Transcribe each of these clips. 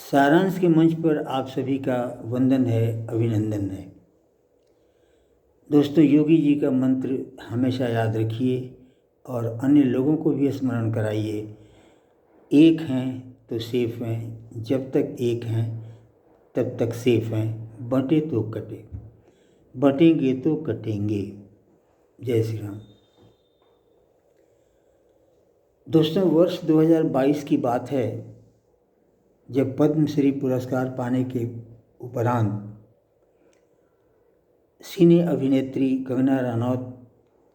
सारांश के मंच पर आप सभी का वंदन है, अभिनंदन है। दोस्तों, योगी जी का मंत्र हमेशा याद रखिए और अन्य लोगों को भी स्मरण कराइए। एक हैं तो सेफ हैं, जब तक एक हैं तब तक सेफ हैं, बंटे तो कटे, बटेंगे तो कटेंगे। जय श्री राम। दोस्तों, वर्ष 2022 की बात है जब पद्मश्री पुरस्कार पाने के उपरांत सिने अभिनेत्री कंगना रनौत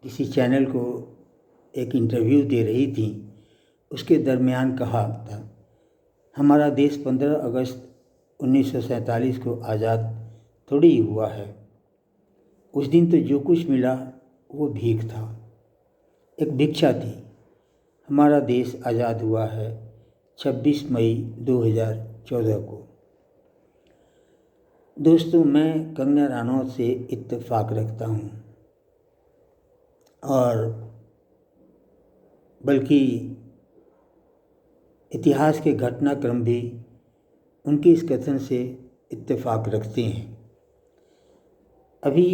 किसी चैनल को एक इंटरव्यू दे रही थी। उसके दरमियान कहा था, हमारा देश 15 अगस्त 1947 को आज़ाद थोड़ी ही हुआ है। उस दिन तो जो कुछ मिला वो भीख था, एक भिक्षा थी। हमारा देश आज़ाद हुआ है 26 मई 2014 को। दोस्तों, मैं कंगना रनौत से इत्तेफाक रखता हूँ और बल्कि इतिहास के घटनाक्रम भी उनके इस कथन से इत्तेफाक रखते हैं। अभी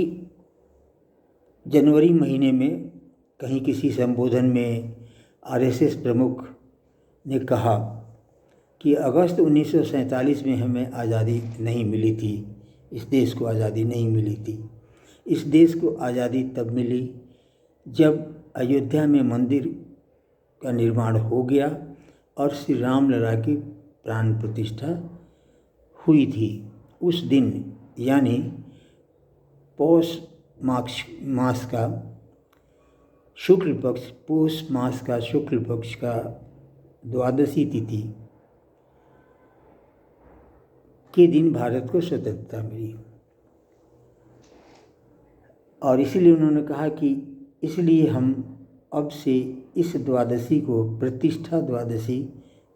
जनवरी महीने में कहीं किसी संबोधन में आरएसएस प्रमुख ने कहा कि अगस्त 1947 में हमें आज़ादी नहीं मिली थी, इस देश को आज़ादी नहीं मिली थी। इस देश को आज़ादी तब मिली जब अयोध्या में मंदिर का निर्माण हो गया और श्री राम लला की प्राण प्रतिष्ठा हुई थी। उस दिन यानी पौष मास का शुक्ल पक्ष, पौष मास का शुक्ल पक्ष का द्वादशी तिथि के दिन भारत को स्वतंत्रता मिली। और इसीलिए उन्होंने कहा कि इसलिए हम अब से इस द्वादशी को प्रतिष्ठा द्वादशी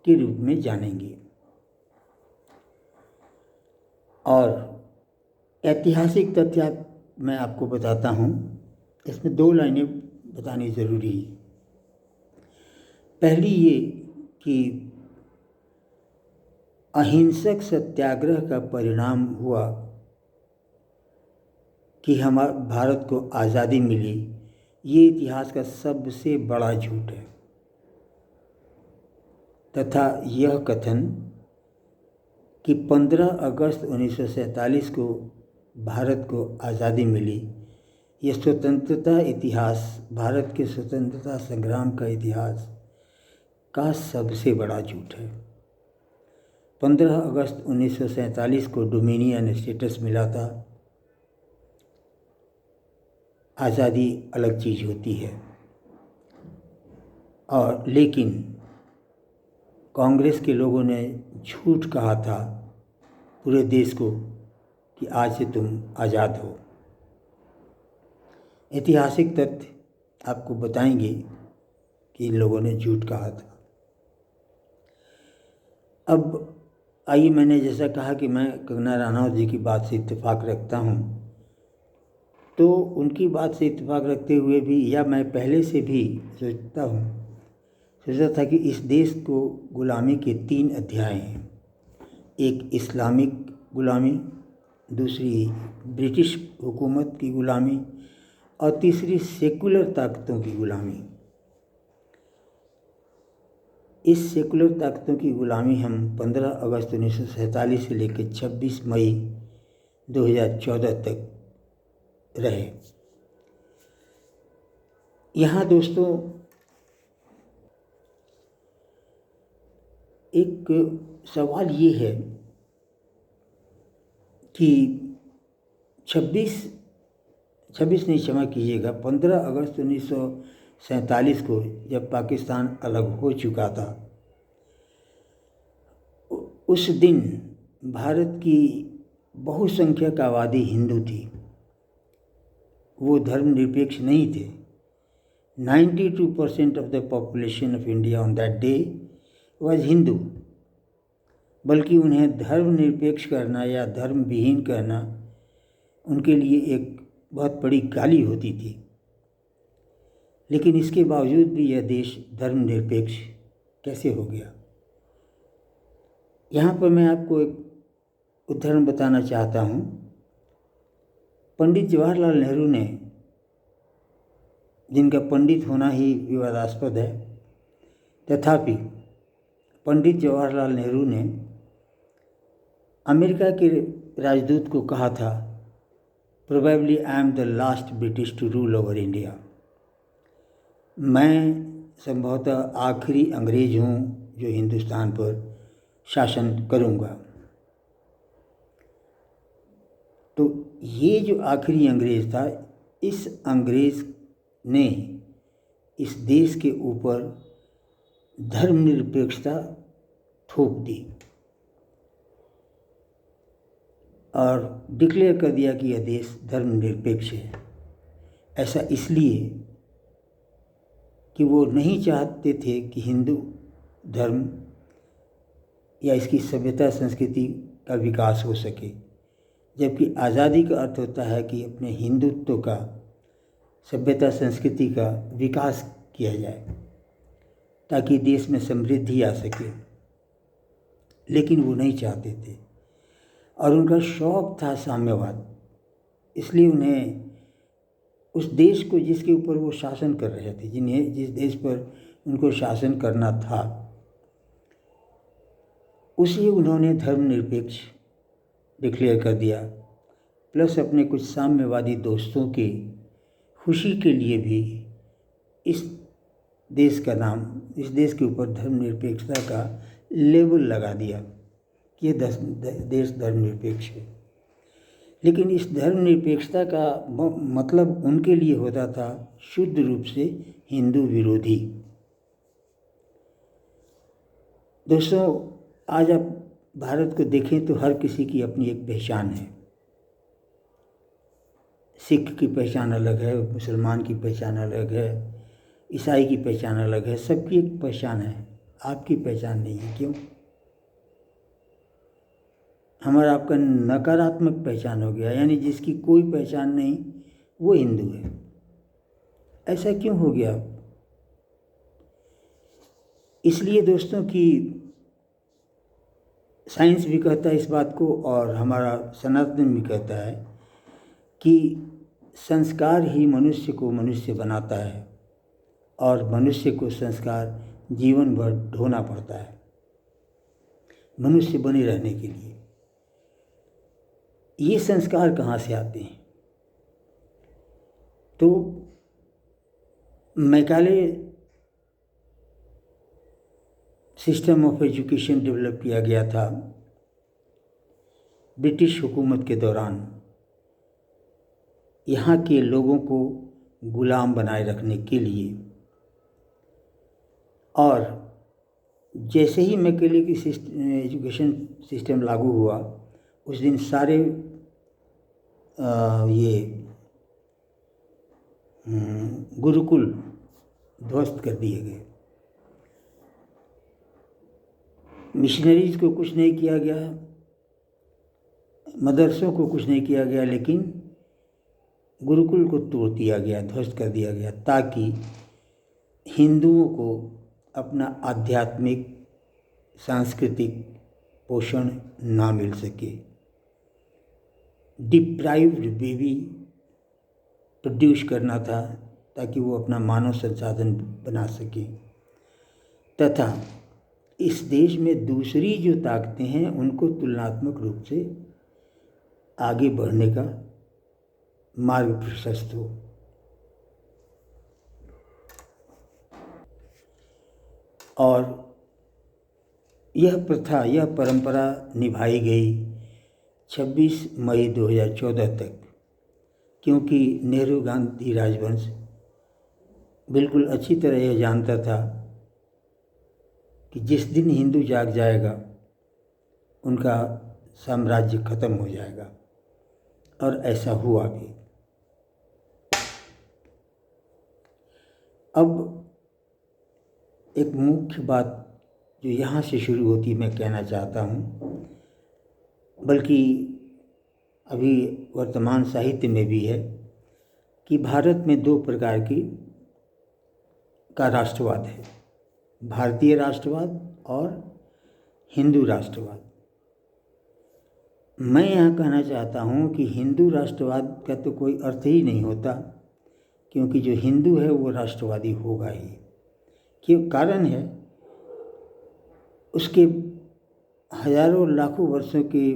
के रूप में जानेंगे। और ऐतिहासिक तथ्य मैं आपको बताता हूँ, इसमें 2 लाइनें बतानी ज़रूरी है। पहली ये कि अहिंसक सत्याग्रह का परिणाम हुआ कि भारत को आज़ादी मिली, ये इतिहास का सबसे बड़ा झूठ है। तथा यह कथन कि 15 अगस्त 1947 को भारत को आज़ादी मिली, ये स्वतंत्रता इतिहास, भारत के स्वतंत्रता संग्राम का इतिहास का सबसे बड़ा झूठ है। 15 अगस्त 1947 को डोमिनियन स्टेटस मिला था। आज़ादी अलग चीज़ होती है। और लेकिन कांग्रेस के लोगों ने झूठ कहा था पूरे देश को कि आज से तुम आज़ाद हो। ऐतिहासिक तथ्य आपको बताएंगे कि इन लोगों ने झूठ कहा था। अब आइए, मैंने जैसा कहा कि मैं कंगना रनौत जी की बात से इत्तेफाक रखता हूँ, तो उनकी बात से इत्तेफाक रखते हुए भी, या मैं पहले से भी सोचता था कि इस देश को गुलामी के 3 अध्याय हैं। एक इस्लामिक गुलामी, दूसरी ब्रिटिश हुकूमत की गुलामी और तीसरी सेकुलर ताकतों की गुलामी। इस सेकुलर ताकतों की गुलामी हम 15 अगस्त 1947 से लेकर 26 मई 2014 तक रहे। यहाँ दोस्तों एक सवाल ये है कि 15 अगस्त 1947 को जब पाकिस्तान अलग हो चुका था, उस दिन भारत की बहुसंख्यक आबादी हिंदू थी। वो धर्मनिरपेक्ष नहीं थे। 92% of the population of India on that day was Hindu. बल्कि उन्हें धर्मनिरपेक्ष करना या धर्म विहीन करना उनके लिए एक बहुत बड़ी गाली होती थी। लेकिन इसके बावजूद भी यह देश धर्मनिरपेक्ष कैसे हो गया? यहाँ पर मैं आपको एक उदाहरण बताना चाहता हूँ। पंडित जवाहरलाल नेहरू ने, जिनका पंडित होना ही विवादास्पद है, तथापि पंडित जवाहरलाल नेहरू ने अमेरिका के राजदूत को कहा था, probably I am the last British to rule over India. मैं संभवतः आखिरी अंग्रेज हूँ जो हिंदुस्तान पर शासन करूँगा। तो ये जो आखिरी अंग्रेज था, इस अंग्रेज ने इस देश के ऊपर धर्मनिरपेक्षता थोप दी और डिक्लेयर कर दिया कि यह देश धर्मनिरपेक्ष है। ऐसा इसलिए कि वो नहीं चाहते थे कि हिंदू धर्म या इसकी सभ्यता संस्कृति का विकास हो सके, जबकि आज़ादी का अर्थ होता है कि अपने हिंदुत्व का, सभ्यता संस्कृति का विकास किया जाए ताकि देश में समृद्धि आ सके। लेकिन वो नहीं चाहते थे और उनका शौक़ था साम्यवाद। इसलिए उन्हें उस देश को, जिसके ऊपर वो शासन कर रहे थे, जिस देश पर उनको शासन करना था, उसे उन्होंने धर्मनिरपेक्ष डिक्लेयर कर दिया। प्लस अपने कुछ साम्यवादी दोस्तों की खुशी के लिए भी इस देश का नाम, इस देश के ऊपर धर्मनिरपेक्षता का लेबल लगा दिया कि ये देश धर्मनिरपेक्ष है। लेकिन इस धर्मनिरपेक्षता का मतलब उनके लिए होता था शुद्ध रूप से हिंदू विरोधी। दोस्तों, आज आप भारत को देखें तो हर किसी की अपनी एक पहचान है। सिख की पहचान अलग है, मुसलमान की पहचान अलग है, ईसाई की पहचान अलग है, सबकी एक पहचान है। आपकी पहचान नहीं है। क्यों? हमारा आपका नकारात्मक पहचान हो गया, यानी जिसकी कोई पहचान नहीं वो हिंदू है। ऐसा क्यों हो गया? इसलिए दोस्तों कि साइंस भी कहता है इस बात को और हमारा सनातन भी कहता है कि संस्कार ही मनुष्य को मनुष्य बनाता है और मनुष्य को संस्कार जीवन भर ढोना पड़ता है मनुष्य बने रहने के लिए। ये संस्कार कहाँ से आते हैं? तो Macaulay system of education develop किया गया था ब्रिटिश हुकूमत के दौरान, यहाँ के लोगों को गुलाम बनाए रखने के लिए। और जैसे ही मैकाले की एजुकेशन सिस्टम लागू हुआ, उस दिन सारे ये गुरुकुल ध्वस्त कर दिए गए। मिशनरीज को कुछ नहीं किया गया, मदरसों को कुछ नहीं किया गया, लेकिन गुरुकुल को तोड़ दिया गया, ध्वस्त कर दिया गया, ताकि हिंदुओं को अपना आध्यात्मिक सांस्कृतिक पोषण ना मिल सके। डिप्राइव्ड बेबी प्रोड्यूस करना था ताकि वो अपना मानव संसाधन बना सके, तथा इस देश में दूसरी जो ताकतें हैं उनको तुलनात्मक रूप से आगे बढ़ने का मार्ग प्रशस्त हो। और यह प्रथा, यह परंपरा निभाई गई 26 मई 2014 तक, क्योंकि नेहरू गांधी राजवंश बिल्कुल अच्छी तरह यह जानता था कि जिस दिन हिंदू जाग जाएगा उनका साम्राज्य खत्म हो जाएगा, और ऐसा हुआ भी। अब एक मुख्य बात जो यहाँ से शुरू होती मैं कहना चाहता हूँ, बल्कि अभी वर्तमान साहित्य में भी है, कि भारत में दो प्रकार का राष्ट्रवाद है, भारतीय राष्ट्रवाद और हिंदू राष्ट्रवाद। मैं यहाँ कहना चाहता हूँ कि हिंदू राष्ट्रवाद का तो कोई अर्थ ही नहीं होता, क्योंकि जो हिंदू है वो राष्ट्रवादी होगा ही। क्यों? कारण है उसके हजारों लाखों वर्षों के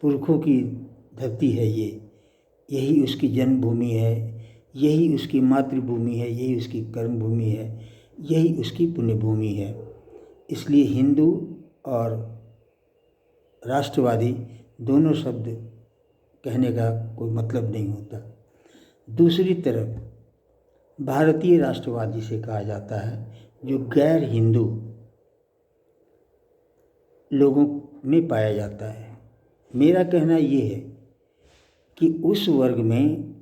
पुरखों की धरती है ये, यही उसकी जन्मभूमि है, यही उसकी मातृभूमि है, यही उसकी कर्मभूमि है, यही उसकी पुण्यभूमि है। इसलिए हिंदू और राष्ट्रवादी दोनों शब्द कहने का कोई मतलब नहीं होता। दूसरी तरफ भारतीय राष्ट्रवाद जिसे कहा जाता है, जो गैर हिंदू लोगों में पाया जाता है। मेरा कहना ये है कि उस वर्ग में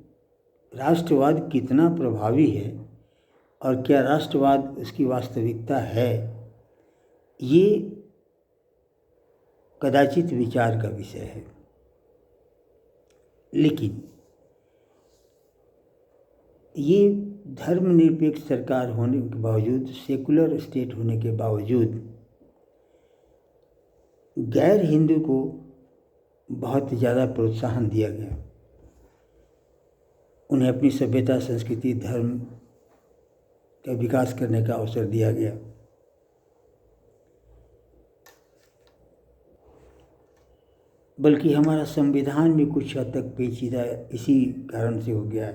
राष्ट्रवाद कितना प्रभावी है और क्या राष्ट्रवाद उसकी वास्तविकता है, ये कदाचित विचार का विषय है। लेकिन ये धर्मनिरपेक्ष सरकार होने के बावजूद, सेकुलर स्टेट होने के बावजूद गैर हिंदू को बहुत ज़्यादा प्रोत्साहन दिया गया। उन्हें अपनी सभ्यता, संस्कृति, धर्म का विकास करने का अवसर दिया गया। बल्कि हमारा संविधान भी कुछ हद तक पेचीदा इसी कारण से हो गया है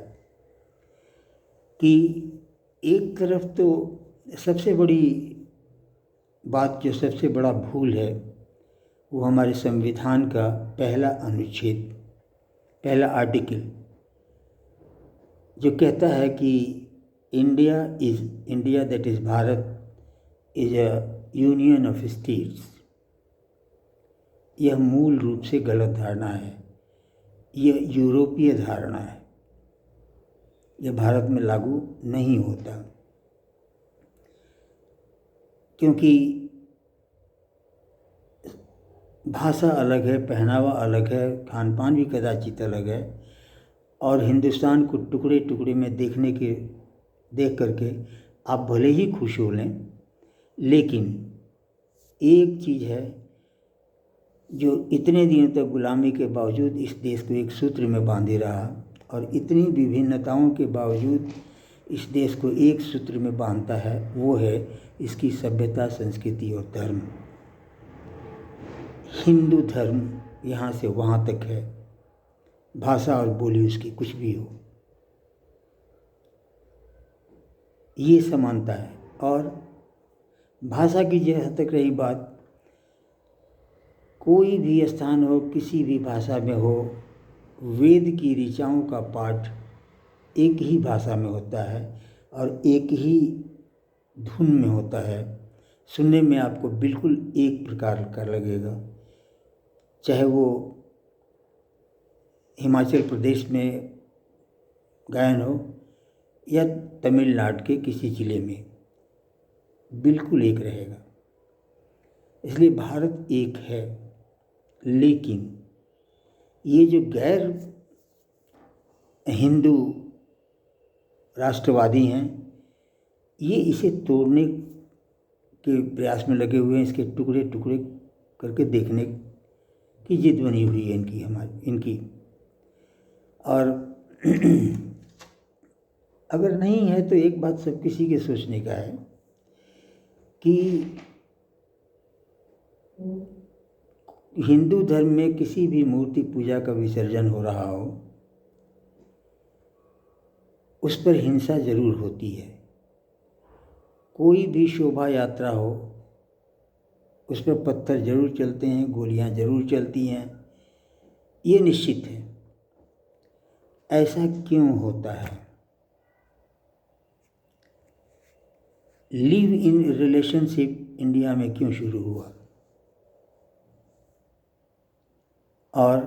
कि एक तरफ तो सबसे बड़ी बात, जो सबसे बड़ा भूल है, वो हमारे संविधान का पहला अनुच्छेद, पहला आर्टिकल, जो कहता है कि India that is Bharat is a union of states. यह मूल रूप से गलत धारणा है। यह यूरोपीय धारणा है। यह भारत में लागू नहीं होता, क्योंकि भाषा अलग है, पहनावा अलग है, खान पान भी कदाचित अलग है, और हिंदुस्तान को टुकड़े टुकड़े में देख करके आप भले ही खुश हो लें, लेकिन एक चीज़ है जो इतने दिनों तक गुलामी के बावजूद इस देश को एक सूत्र में बांधे रहा, और इतनी विभिन्नताओं के बावजूद इस देश को एक सूत्र में बांधता है, वो है इसकी सभ्यता, संस्कृति और धर्म। हिंदू धर्म यहाँ से वहाँ तक है, भाषा और बोली उसकी कुछ भी हो, ये समानता है। और भाषा की जहाँ तक रही बात, कोई भी स्थान हो, किसी भी भाषा में हो, वेद की ऋचाओं का पाठ एक ही भाषा में होता है और एक ही धुन में होता है। सुनने में आपको बिल्कुल एक प्रकार का लगेगा, चाहे वो हिमाचल प्रदेश में गायन हो या तमिलनाडु के किसी ज़िले में, बिल्कुल एक रहेगा। इसलिए भारत एक है। लेकिन ये जो गैर हिंदू राष्ट्रवादी हैं, ये इसे तोड़ने के प्रयास में लगे हुए हैं। इसके टुकड़े टुकड़े करके देखने की जिद बनी हुई है इनकी। और अगर नहीं है तो एक बात सब किसी के सोचने का है कि हिंदू धर्म में किसी भी मूर्ति पूजा का विसर्जन हो रहा हो, उस पर हिंसा जरूर होती है। कोई भी शोभा यात्रा हो, उस पर पत्थर जरूर चलते हैं, गोलियां जरूर चलती हैं, ये निश्चित है। ऐसा क्यों होता है? लिव इन रिलेशनशिप इंडिया में क्यों शुरू हुआ और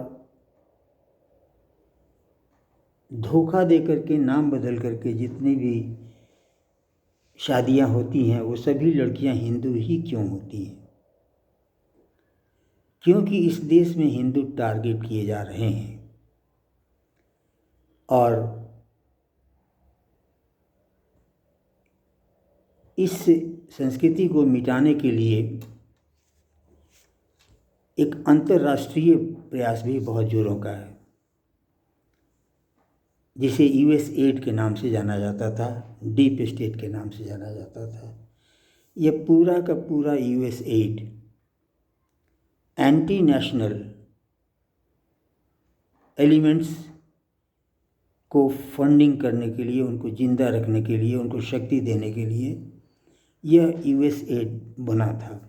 धोखा दे करके, नाम बदल करके जितनी भी शादियां होती हैं, वो सभी लड़कियां हिंदू ही क्यों होती हैं? क्योंकि इस देश में हिंदू टारगेट किए जा रहे हैं और इस संस्कृति को मिटाने के लिए एक अंतर्राष्ट्रीय प्रयास भी बहुत जोरों का है, जिसे यूएसएड के नाम से जाना जाता था, डीप स्टेट के नाम से जाना जाता था। यह पूरा का पूरा यूएसएड एंटी नेशनल एलिमेंट्स को फंडिंग करने के लिए, उनको जिंदा रखने के लिए, उनको शक्ति देने के लिए यह यूएसएड बना था।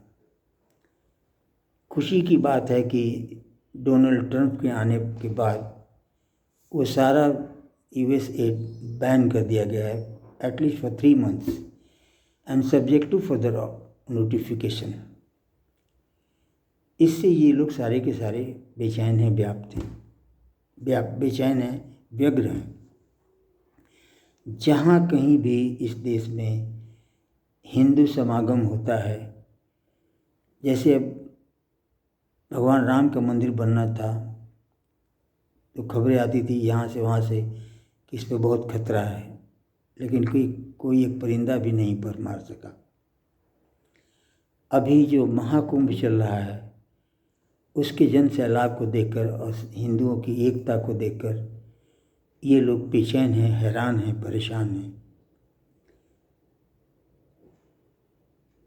खुशी की बात है कि डोनाल्ड ट्रंप के आने के बाद वो सारा यूएसएड बैन कर दिया गया है, at least for 3 months and subject to further notification. इससे ये लोग सारे के सारे बेचैन हैं, बेचैन हैं, व्यग्र हैं। जहाँ कहीं भी इस देश में हिंदू समागम होता है, जैसे अब भगवान राम का मंदिर बनना था तो खबरें आती थी यहाँ से वहाँ से कि इस पर बहुत खतरा है, लेकिन कोई एक परिंदा भी नहीं पर मार सका। अभी जो महाकुंभ चल रहा है उसके जन सैलाब को देखकर और हिंदुओं की एकता को देखकर ये लोग बेचैन हैं, हैरान हैं, परेशान हैं।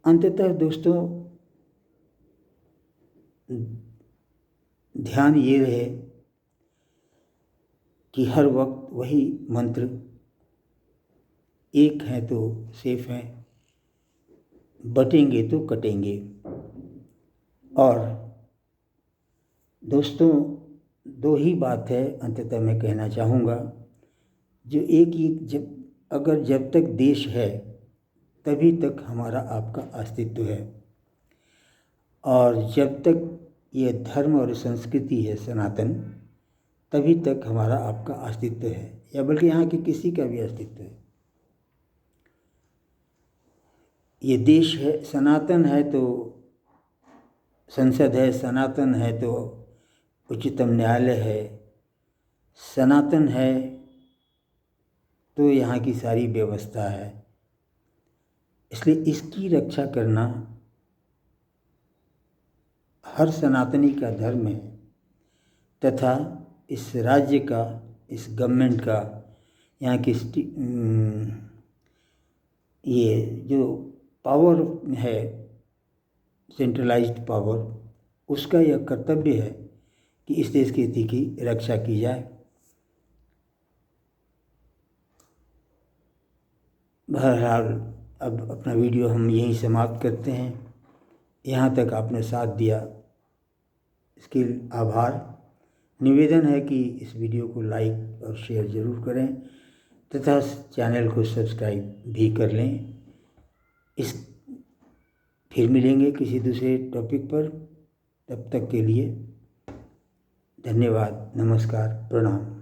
अंततः दोस्तों, ध्यान ये रहे कि हर वक्त वही मंत्र, एक हैं तो सेफ हैं, बटेंगे तो कटेंगे। और दोस्तों, 2 ही बात है अंततः मैं कहना चाहूँगा, जो एक ही, जब तक देश है तभी तक हमारा आपका अस्तित्व है, और जब तक ये धर्म और संस्कृति है सनातन, तभी तक हमारा आपका अस्तित्व है, या बल्कि यहाँ के किसी का भी अस्तित्व है। ये देश है, सनातन है तो संसद है, सनातन है तो उच्चतम न्यायालय है, सनातन है तो यहाँ की सारी व्यवस्था है। इसलिए इसकी रक्षा करना हर सनातनी का धर्म है, तथा इस राज्य का, इस गवर्नमेंट का, यहाँ की ये जो पावर है, सेंट्रलाइज्ड पावर, उसका यह कर्तव्य है कि इस देश की हित की रक्षा की जाए। बहरहाल अब अपना वीडियो हम यहीं समाप्त करते हैं। यहाँ तक आपने साथ दिया, इसके आभार। निवेदन है कि इस वीडियो को लाइक और शेयर ज़रूर करें तथा चैनल को सब्सक्राइब भी कर लें। फिर मिलेंगे किसी दूसरे टॉपिक पर, तब तक के लिए धन्यवाद, नमस्कार, प्रणाम।